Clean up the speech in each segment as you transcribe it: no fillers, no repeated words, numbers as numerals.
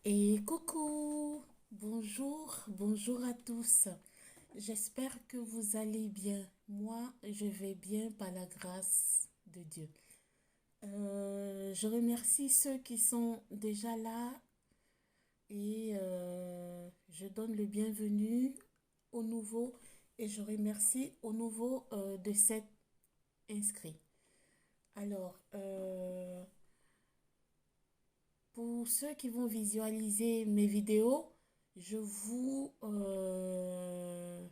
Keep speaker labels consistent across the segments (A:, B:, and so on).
A: Et coucou, bonjour à tous. J'espère que vous allez bien. Moi, je vais bien par la grâce de Dieu. Je remercie ceux qui sont déjà là et je donne le bienvenu aux nouveaux et je remercie aux nouveaux de s'être inscrits. Alors, pour ceux qui vont visualiser mes vidéos, je vous, euh,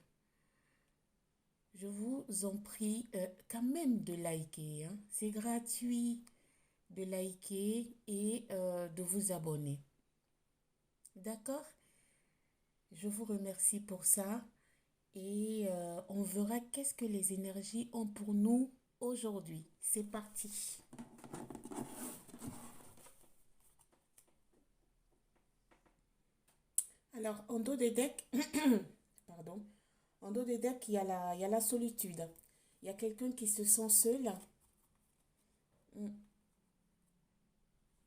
A: je vous en prie quand même de liker, hein. C'est gratuit de liker et de vous abonner. D'accord? Je vous remercie pour ça et on verra qu'est-ce que les énergies ont pour nous aujourd'hui. C'est parti. Alors, en dos des decks, pardon, en dos des decks, il y a la solitude. Il y a quelqu'un qui se sent seul. Mm.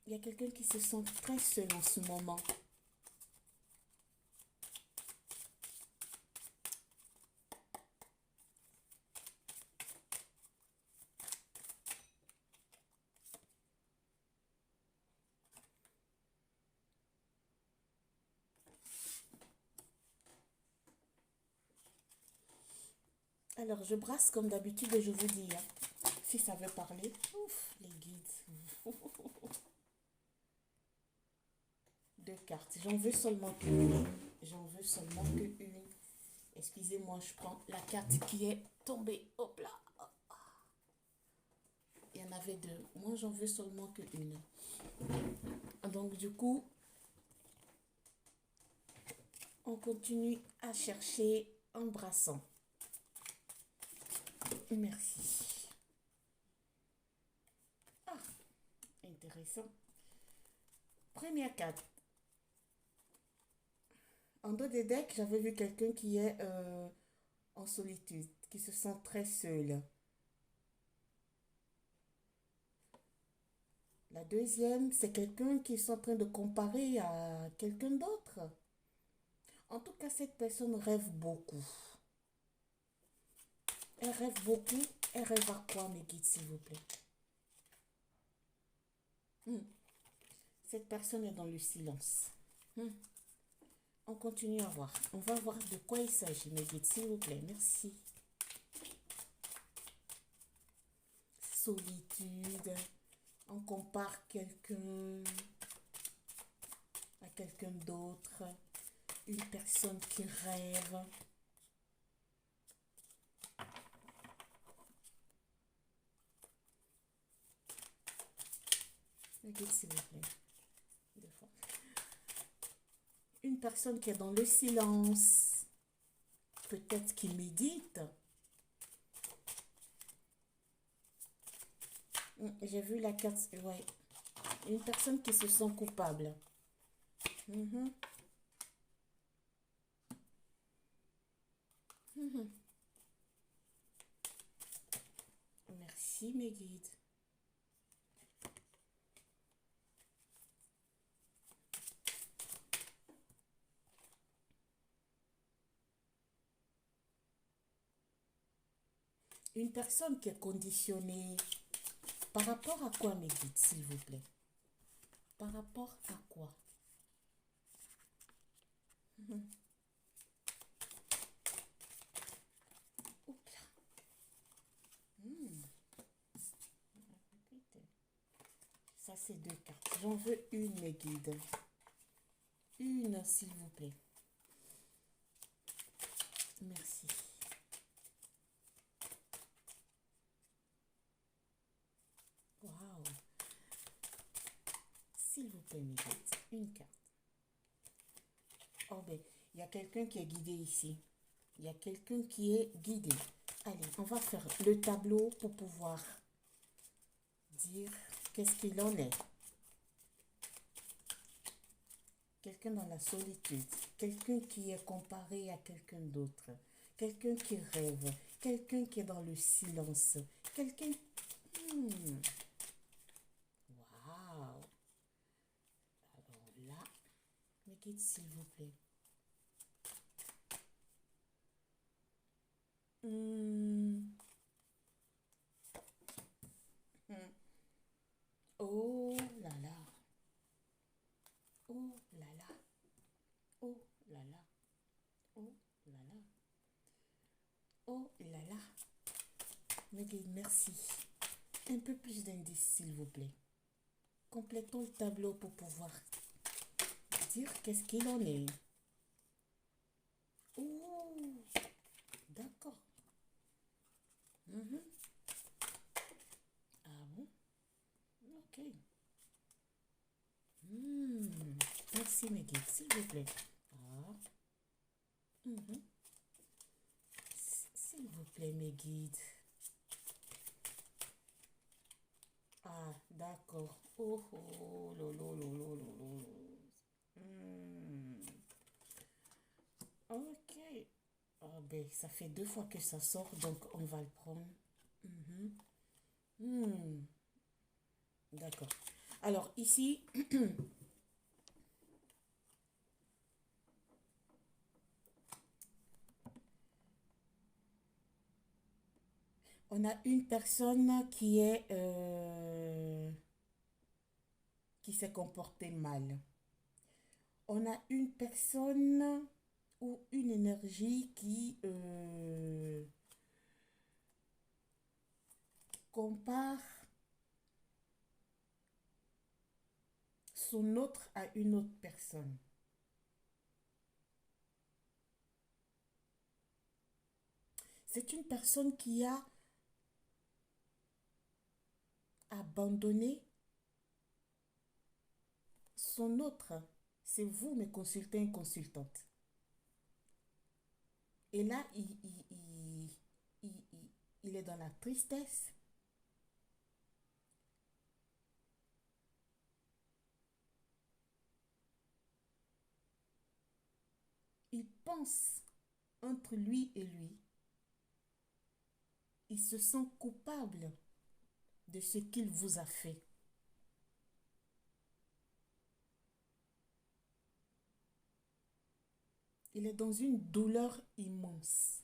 A: Il y a quelqu'un qui se sent très seul en ce moment. Alors, je brasse comme d'habitude et je vous dis, hein, si ça veut parler. Ouf, les guides. Deux cartes. J'en veux seulement qu'une. J'en veux seulement qu'une. Excusez-moi, je prends la carte qui est tombée. Hop là. Il y en avait deux. Moi, j'en veux seulement qu'une. Donc, du coup, on continue à chercher en brassant. Merci. Ah, intéressant. Première carte. En dos des decks, j'avais vu quelqu'un qui est en solitude, qui se sent très seul. La deuxième, c'est quelqu'un qui est en train de comparer à quelqu'un d'autre. En tout cas, cette personne rêve beaucoup. Elle rêve beaucoup. Elle rêve à quoi, mes guides, s'il vous plaît? Hmm. Cette personne est dans le silence. Hmm. On continue à voir. On va voir de quoi il s'agit, mes guides, s'il vous plaît. Merci. Solitude. On compare quelqu'un à quelqu'un d'autre. Une personne qui rêve. Les guides, s'il vous plaît. Deux fois. Une personne qui est dans le silence. Peut-être qui médite. J'ai vu la carte. Ouais. Une personne qui se sent coupable. Mhm. Mhm. Merci, mes guides. Une personne qui est conditionnée. Par rapport à quoi, mes guides, s'il vous plaît? Par rapport à quoi? Mhm. Oups là. Hmm. Ça, c'est deux cartes. J'en veux une, mes guides. Une, s'il vous plaît. Merci. Waouh. S'il vous plaît, mes guides. Une carte. Oh ben, il y a quelqu'un qui est guidé ici. Il y a quelqu'un qui est guidé. Allez, on va faire le tableau pour pouvoir dire qu'est-ce qu'il en est. Quelqu'un dans la solitude. Quelqu'un qui est comparé à quelqu'un d'autre. Quelqu'un qui rêve. Quelqu'un qui est dans le silence. Quelqu'un... Hmm. Waouh. Alors là... guide, s'il vous plaît. Hmm. Hmm. Oh là là. Oh là là. Oh là là. Oh là là. Oh là là. Meggy, merci. Un peu plus d'indices, s'il vous plaît. Complétons le tableau pour pouvoir dire qu'est-ce qu'il en est. Oh, d'accord. Mhm. Ah bon? Ok. Merci, Meggy, s'il vous plaît. Ah. Mhm. S'il vous plaît, mes guides. Ah, d'accord. Oh, oh, lolo, lolo, lolo. Hmm. Ok. Ah ben, ça fait 2 fois que ça sort, donc on va le prendre. Mhm. Hmm. D'accord. Alors, ici, on a une personne qui s'est comportée mal. On a une personne ou une énergie qui compare son autre à une autre personne. C'est une personne qui a abandonné son autre. C'est vous, mes consultants et consultantes. Et là, il est dans la tristesse. Il pense entre lui et lui. Il se sent coupable de ce qu'il vous a fait. Il est dans une douleur immense.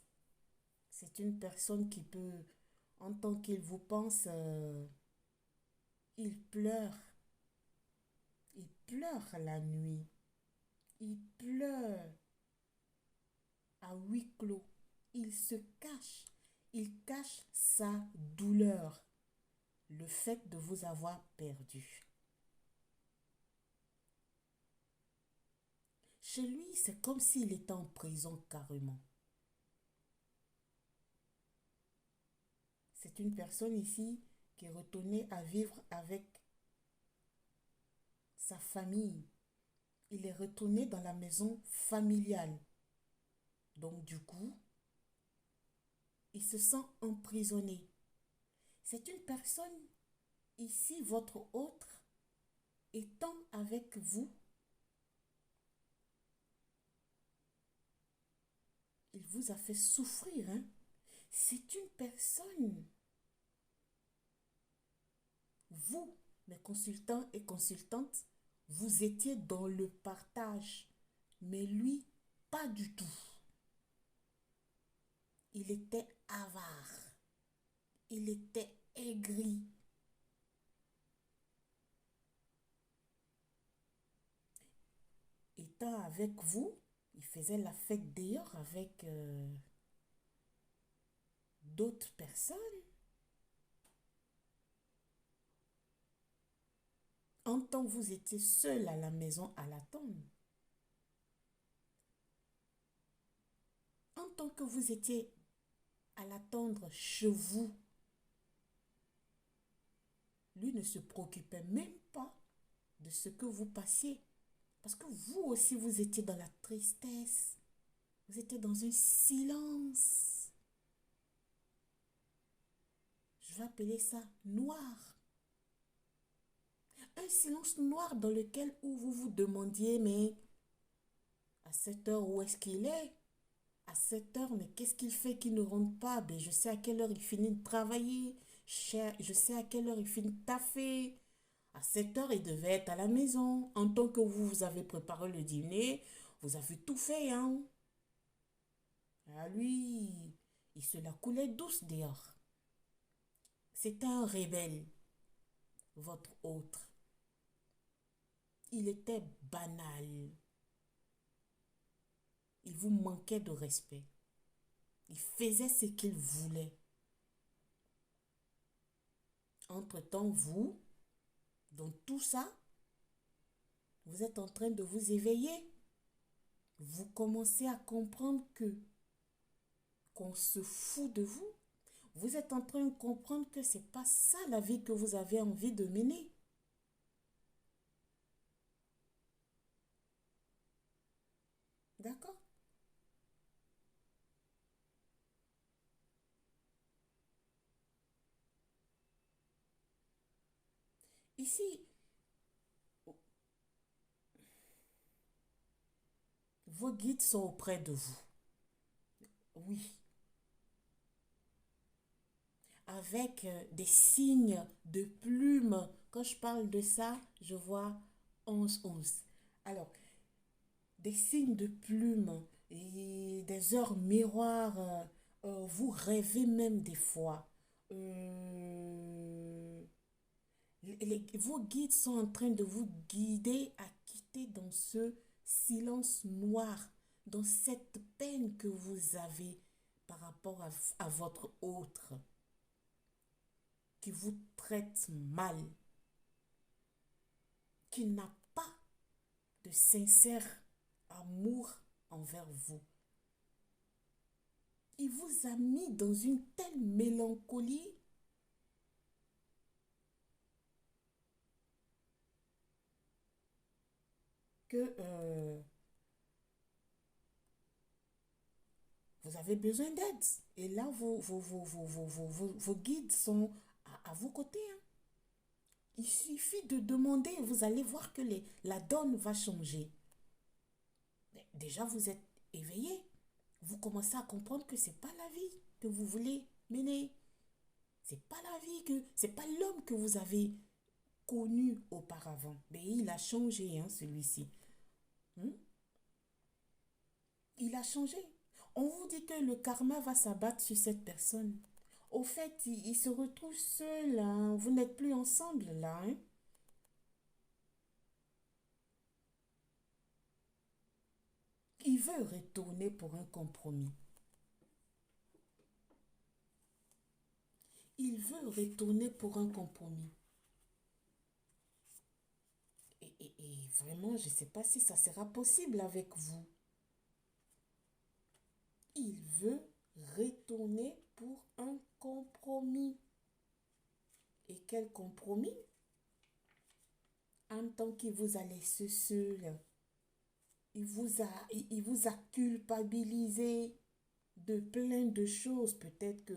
A: C'est une personne qui peut, en tant qu'il vous pense, il pleure. Il pleure la nuit. Il pleure à huis clos. Il se cache. Il cache sa douleur. Le fait de vous avoir perdu. Chez lui, c'est comme s'il était en prison carrément. C'est une personne ici qui est retournée à vivre avec sa famille. Il est retourné dans la maison familiale. Donc du coup, il se sent emprisonné. C'est une personne, ici, votre autre, étant avec vous, il vous a fait souffrir, hein. C'est une personne, vous, mes consultants et consultantes, vous étiez dans le partage, mais lui, pas du tout. Il était avare, il était aigri. Étant avec vous, il faisait la fête d'ailleurs avec d'autres personnes. En tant que vous étiez seul à la maison à l'attendre, en tant que vous étiez à l'attendre chez vous, lui ne se préoccupait même pas de ce que vous passiez. Parce que vous aussi, vous étiez dans la tristesse. Vous étiez dans un silence. Je vais appeler ça noir. Un silence noir dans lequel où vous vous demandiez, mais à cette heure, où est-ce qu'il est? À cette heure, mais qu'est-ce qu'il fait qu'il ne rentre pas? Ben, je sais à quelle heure il finit de travailler. Je sais à quelle heure il finit de taffer. À 7 heures, il devait être à la maison. En tant que vous avez préparé le dîner, vous avez tout fait, hein. Ah, lui, il se la coulait douce dehors. C'était un rebelle, votre autre. Il était banal. Il vous manquait de respect. Il faisait ce qu'il voulait. Entre-temps, vous, dans tout ça, vous êtes en train de vous éveiller. Vous commencez à comprendre que qu'on se fout de vous. Vous êtes en train de comprendre que c'est pas ça la vie que vous avez envie de mener. D'accord? Ici, vos guides sont auprès de vous. Oui, avec des signes de plumes. Quand je parle de ça, je vois 11-11. Alors, des signes de plumes et des heures miroirs. Vous rêvez même des fois. Euh, vos guides sont en train de vous guider à quitter dans ce silence noir, dans cette peine que vous avez par rapport à votre autre, qui vous traite mal, qui n'a pas de sincère amour envers vous. Il vous a mis dans une telle mélancolie que vous avez besoin d'aide. Et là, vos guides sont à vos côtés, hein. Il suffit de demander et vous allez voir que la donne va changer. Déjà, vous êtes éveillé. Vous commencez à comprendre que c'est pas la vie que vous voulez mener. C'est pas la vie que, c'est pas l'homme que vous avez connu auparavant. Mais il a changé, hein, celui-ci. Hmm? Il a changé. On vous dit que le karma va s'abattre sur cette personne. Au fait, il se retrouve seul, hein. Vous n'êtes plus ensemble là, hein. Il veut retourner pour un compromis. Il veut retourner pour un compromis. Et vraiment, je ne sais pas si ça sera possible avec vous. Il veut retourner pour un compromis. Et quel compromis? En tant qu'il vous a laissé seul, il vous a culpabilisé de plein de choses. Peut-être que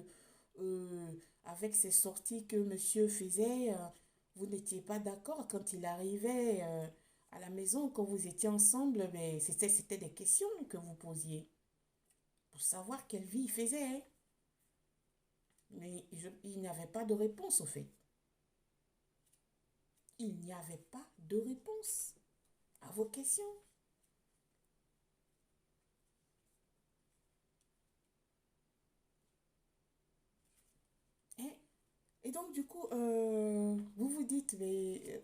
A: avec ces sorties que monsieur faisait, vous n'étiez pas d'accord quand il arrivait à la maison, quand vous étiez ensemble, mais c'était des questions que vous posiez pour savoir quelle vie il faisait, hein. Mais il n'y avait pas de réponse au fait. Il n'y avait pas de réponse à vos questions. Hein. Et donc, du coup, vous vous dites, mais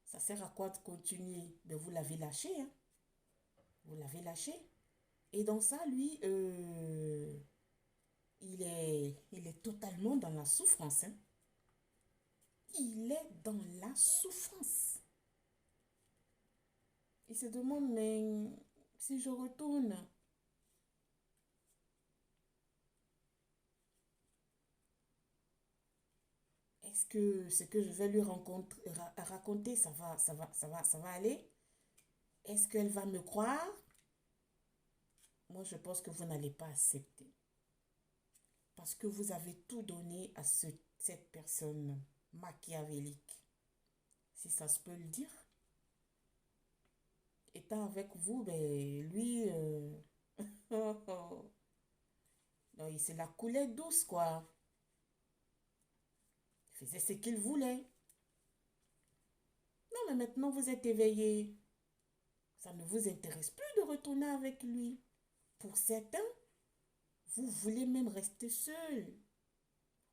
A: ça sert à quoi de continuer? Mais vous l'avez lâché, hein? Vous l'avez lâché. Et dans ça, lui, il est totalement dans la souffrance, hein. Il est dans la souffrance. Il se demande, mais si je retourne, est-ce que ce que je vais lui raconter, ça va aller? Est-ce qu'elle va me croire? Moi, je pense que vous n'allez pas accepter. Parce que vous avez tout donné à cette personne machiavélique. Si ça se peut le dire. Étant avec vous, ben, lui, non, il se la coulait douce, quoi. Il faisait ce qu'il voulait. Non, mais maintenant vous êtes éveillé. Ça ne vous intéresse plus de retourner avec lui. Pour certains, vous voulez même rester seul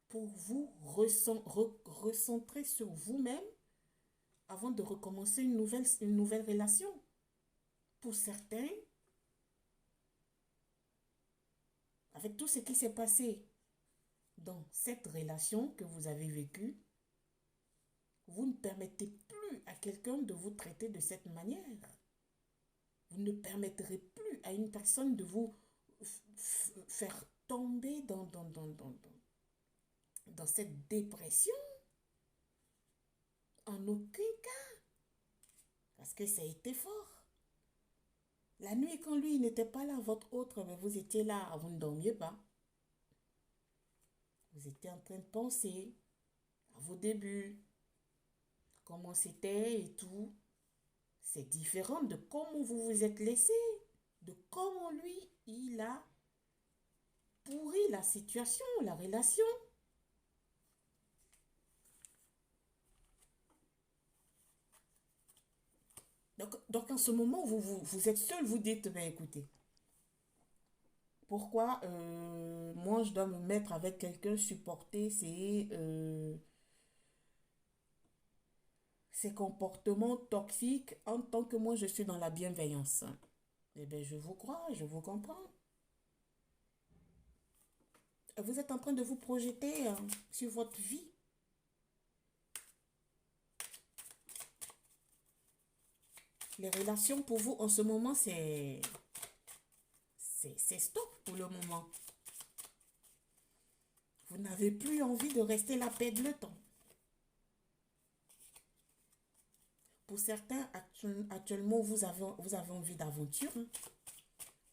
A: pour vous recentrer sur vous-même avant de recommencer une nouvelle relation. Pour certains, avec tout ce qui s'est passé dans cette relation que vous avez vécue, vous ne permettez plus à quelqu'un de vous traiter de cette manière. Vous ne permettrez plus à une personne de vous faire tomber dans cette dépression. En aucun cas. Parce que ça a été fort. La nuit, quand lui n'était pas là, votre autre, mais vous étiez là, vous ne dormiez pas. Vous étiez en train de penser à vos débuts, comment c'était et tout. C'est différent de comment vous vous êtes laissé, de comment lui, il a pourri la situation, la relation. Donc en ce moment, vous êtes seul, vous dites, ben écoutez, pourquoi moi je dois me mettre avec quelqu'un, supporter ces comportements toxiques en tant que moi je suis dans la bienveillance. Eh bien, je vous crois, je vous comprends. Vous êtes en train de vous projeter sur votre vie. Les relations pour vous en ce moment, c'est stop pour le moment. Vous n'avez plus envie de rester là, perdre le temps. Pour certains, actuellement, vous avez envie d'aventure. Hein.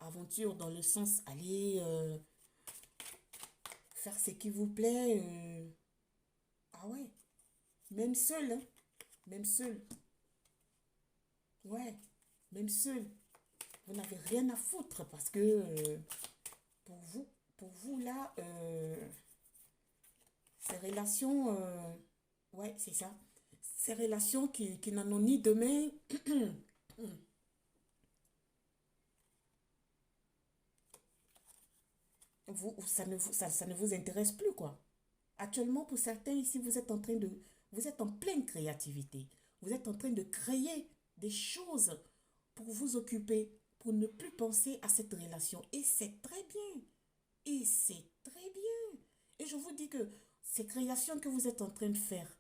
A: Aventure dans le sens aller faire ce qui vous plaît. Ah ouais, même seul. Hein. Même seul. Ouais, même seul. Vous n'avez rien à foutre parce que pour vous là, ces relations, ouais, c'est ça. Ces relations qui n'en ont ni demain, ça ne vous intéresse plus, quoi. Actuellement, pour certains ici, vous êtes en pleine créativité. Vous êtes en train de créer des choses pour vous occuper, pour ne plus penser à cette relation. Et c'est très bien. Et c'est très bien. Et je vous dis que ces créations que vous êtes en train de faire,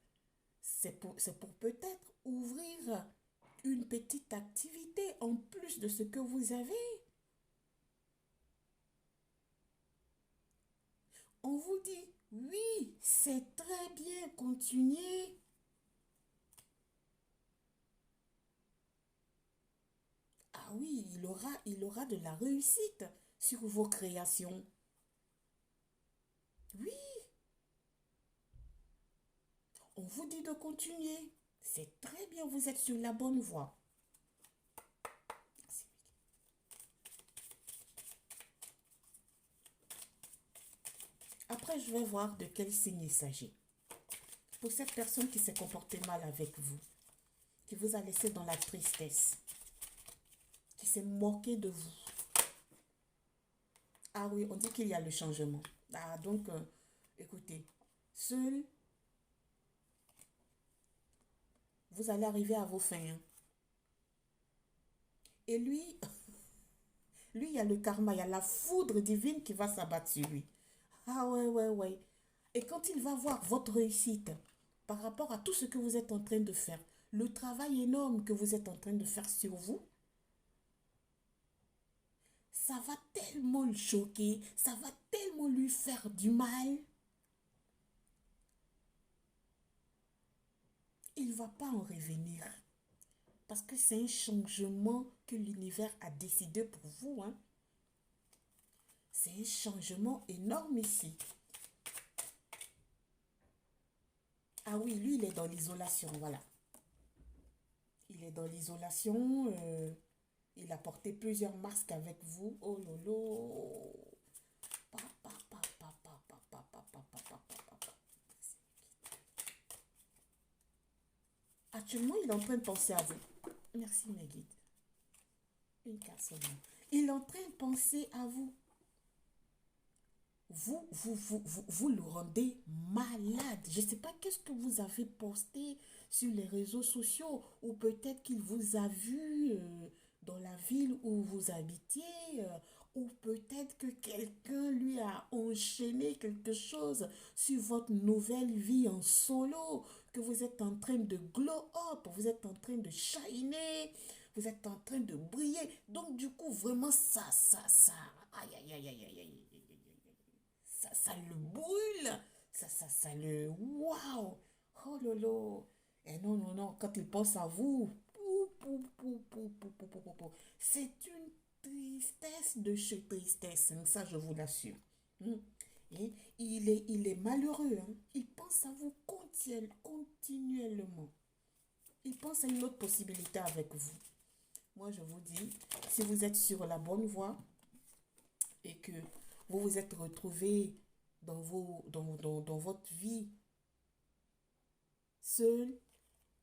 A: c'est pour peut-être ouvrir une petite activité en plus de ce que vous avez. On vous dit, oui, c'est très bien, continuez. Ah oui, il aura de la réussite sur vos créations. Oui, on vous dit de continuer. C'est très bien, vous êtes sur la bonne voie. Après, je vais voir de quel signe il s'agit. Pour cette personne qui s'est comportée mal avec vous, qui vous a laissé dans la tristesse, qui s'est moqué de vous. Ah oui, on dit qu'il y a le changement. Ah, donc, écoutez, seul, vous allez arriver à vos fins. Hein. Et lui, lui, il y a le karma, il y a la foudre divine qui va s'abattre sur lui. Ah ouais, ouais, ouais. Et quand il va voir votre réussite par rapport à tout ce que vous êtes en train de faire, le travail énorme que vous êtes en train de faire sur vous, ça va tellement le choquer, ça va tellement lui faire du mal. Il ne va pas en revenir. Parce que c'est un changement que l'univers a décidé pour vous. Hein. C'est un changement énorme ici. Ah oui, lui, il est dans l'isolation, voilà. Il est dans l'isolation. Il a porté plusieurs masques avec vous. Oh lolo. Actuellement, il est en train de penser à vous. Merci, mes guides. Une carte seulement. Il est en train de penser à vous. Vous le rendez malade. Je ne sais pas qu'est-ce que vous avez posté sur les réseaux sociaux ou peut-être qu'il vous a vu dans la ville où vous habitiez ou peut-être que quelqu'un lui a enchaîné quelque chose sur votre nouvelle vie en solo, que vous êtes en train de glow up, vous êtes en train de shiner, vous êtes en train de briller. Donc du coup, vraiment aïe, aïe, aïe, aïe, aïe, aïe. Ça le brûle. Ça le... Waouh. Oh lolo. Et non, non, non. Quand il pense à vous, c'est une tristesse de chez tristesse. Hein, ça, je vous l'assure. Hmm. Et il est malheureux. Hein. Il pense à vous continuellement. Il pense à une autre possibilité avec vous. Moi, je vous dis, si vous êtes sur la bonne voie et que vous vous êtes retrouvé dans votre vie seul,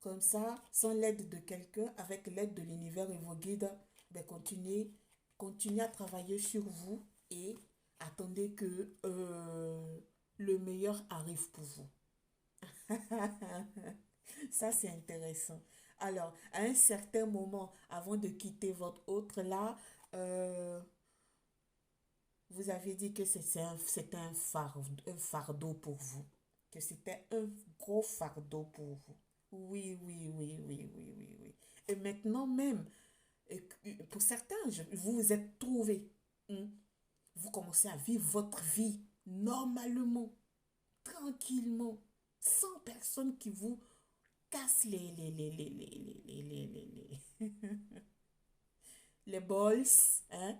A: comme ça, sans l'aide de quelqu'un, avec l'aide de l'univers et vos guides, ben continuez à travailler sur vous et attendez que le meilleur arrive pour vous. Ça, c'est intéressant. Alors, à un certain moment, avant de quitter votre autre là, euh, vous avez dit que c'était un fardeau pour vous. Que c'était un gros fardeau pour vous. Oui, oui, oui, oui, oui, oui, oui. Et maintenant même, pour certains, vous vous êtes trouvés. Hein. Vous commencez à vivre votre vie normalement, tranquillement, sans personne qui vous casse les balls. Hein.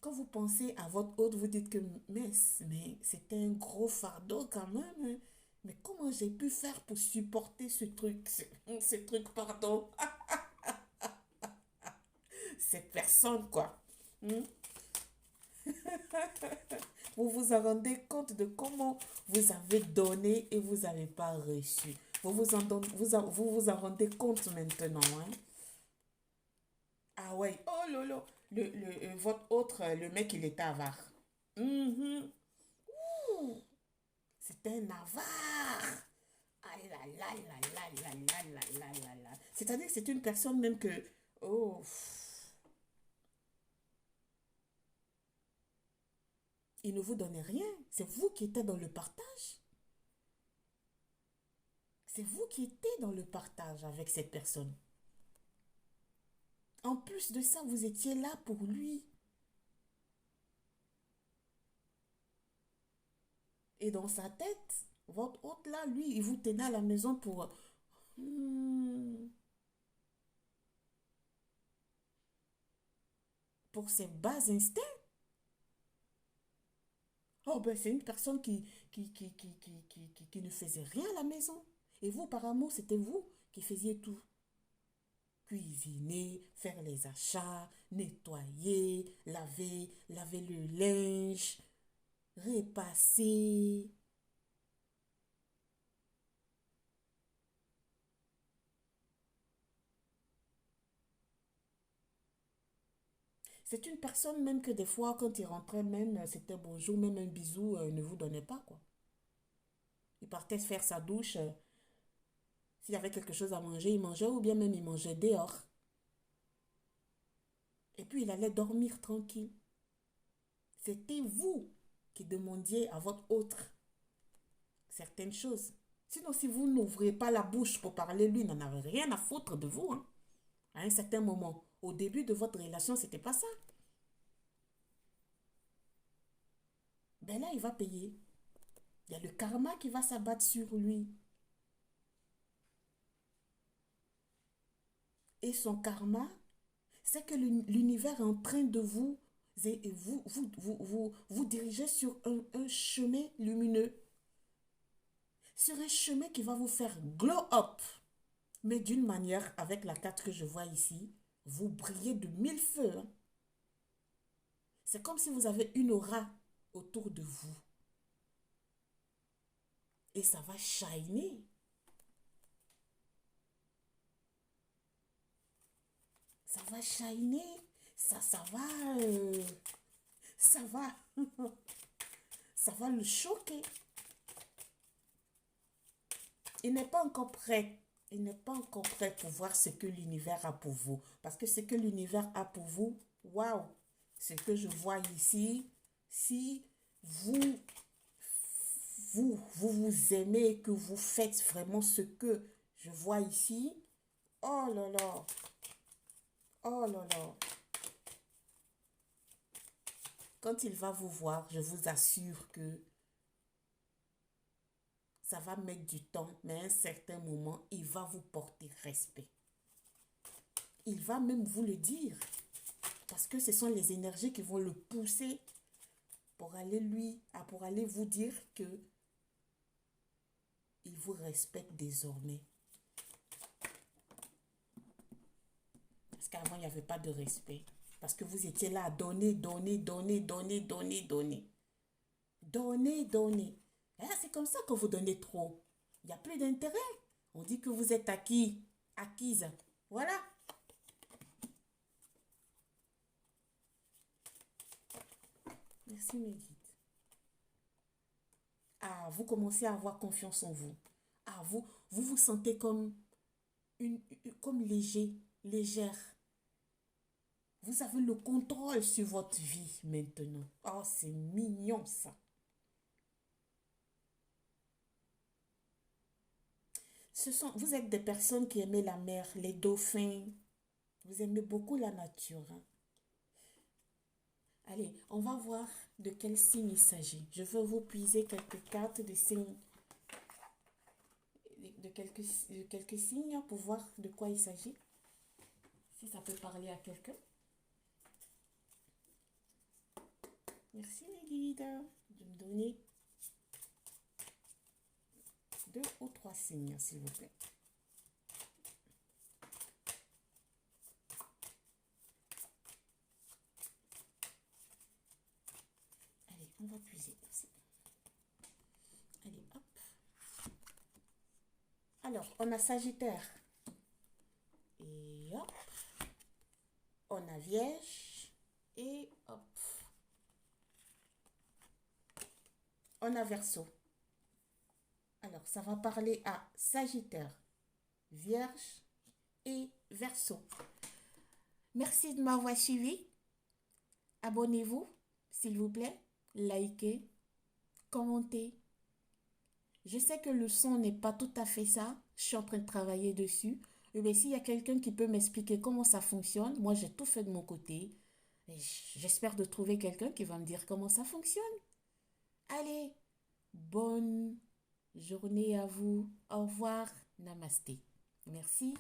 A: Quand vous pensez à votre hôte, vous dites que mais c'était un gros fardeau quand même. Hein. Mais comment j'ai pu faire pour supporter ce truc, pardon, cette personne, quoi. Hmm? Vous vous en rendez compte de comment vous avez donné et vous n'avez pas reçu. Vous vous en rendez compte maintenant. Hein? Ah ouais, oh lolo, votre autre, le mec, il était avare. Mhm. Ouh, c'était un avare. Aïe, là, là, là, là, là, là, là, là, là, là. C'est-à-dire que c'est une personne même que... Oh, il ne vous donnait rien. C'est vous qui étiez dans le partage. C'est vous qui étiez dans le partage avec cette personne. En plus de ça, vous étiez là pour lui. Et dans sa tête, votre hôte là, lui, il vous tenait à la maison hmm, pour ses bas instincts. Oh, ben, c'est une personne qui ne faisait rien à la maison. Et vous, par amour, c'était vous qui faisiez tout. Cuisiner, faire les achats, nettoyer, laver le linge, repasser. C'est une personne même que des fois, quand il rentrait même, c'était bonjour, même un bisou, il ne vous donnait pas, quoi. Il partait faire sa douche. S'il y avait quelque chose à manger, il mangeait ou bien même il mangeait dehors. Et puis il allait dormir tranquille. C'était vous qui demandiez à votre autre certaines choses. Sinon, si vous n'ouvrez pas la bouche pour parler, lui n'en avait rien à foutre de vous. Hein. À un certain moment, au début de votre relation, c'était pas ça. Ben là, il va payer. Il y a le karma qui va s'abattre sur lui. Et son karma, c'est que l'univers est en train de vous diriger sur un chemin lumineux. Sur un chemin qui va vous faire glow up. Mais d'une manière, avec la carte que je vois ici, vous brillez de mille feux. Hein. C'est comme si vous avez une aura autour de vous. Et ça va shiner. ça va shiner, ça va, ça va, ça va le choquer. Il n'est pas encore prêt. Il n'est pas encore prêt pour voir ce que l'univers a pour vous. Parce que ce que l'univers a pour vous, waouh, ce que je vois ici, si vous, vous aimez et que vous faites vraiment ce que je vois ici, oh là là, oh là là. Quand il va vous voir, je vous assure que ça va mettre du temps, mais à un certain moment, il va vous porter respect. Il va même vous le dire. Parce que ce sont les énergies qui vont le pousser pour aller pour aller vous dire que il vous respecte désormais. Parce qu'avant, il n'y avait pas de respect. Parce que vous étiez là à donner, donner, donner, donner, donner, donner. Donner, donner. Et là, c'est comme ça que vous donnez trop. Il n'y a plus d'intérêt. On dit que vous êtes acquis, acquise. Voilà. Merci, mes guides. Ah, vous commencez à avoir confiance en vous. Ah, vous vous sentez comme comme léger, légère. Vous avez le contrôle sur votre vie maintenant. Oh, c'est mignon ça. Vous êtes des personnes qui aiment la mer, les dauphins. Vous aimez beaucoup la nature, hein. Allez, on va voir de quel signe il s'agit. Je veux vous puiser quelques cartes de signes, de quelques signes pour voir de quoi il s'agit. Si ça peut parler à quelqu'un. Merci mes guides de me donner 2 ou 3 signes, s'il vous plaît. Allez, on va puiser aussi. Allez, hop. Alors, on a Sagittaire. Et hop. On a Vierge. Et hop. On a Verseau. Alors, ça va parler à Sagittaire, Vierge et Verseau. Merci de m'avoir suivi. Abonnez-vous, s'il vous plaît. Likez, commentez. Je sais que le son n'est pas tout à fait ça. Je suis en train de travailler dessus. Mais s'il y a quelqu'un qui peut m'expliquer comment ça fonctionne, moi j'ai tout fait de mon côté. J'espère de trouver quelqu'un qui va me dire comment ça fonctionne. Allez, bonne journée à vous. Au revoir. Namasté. Merci.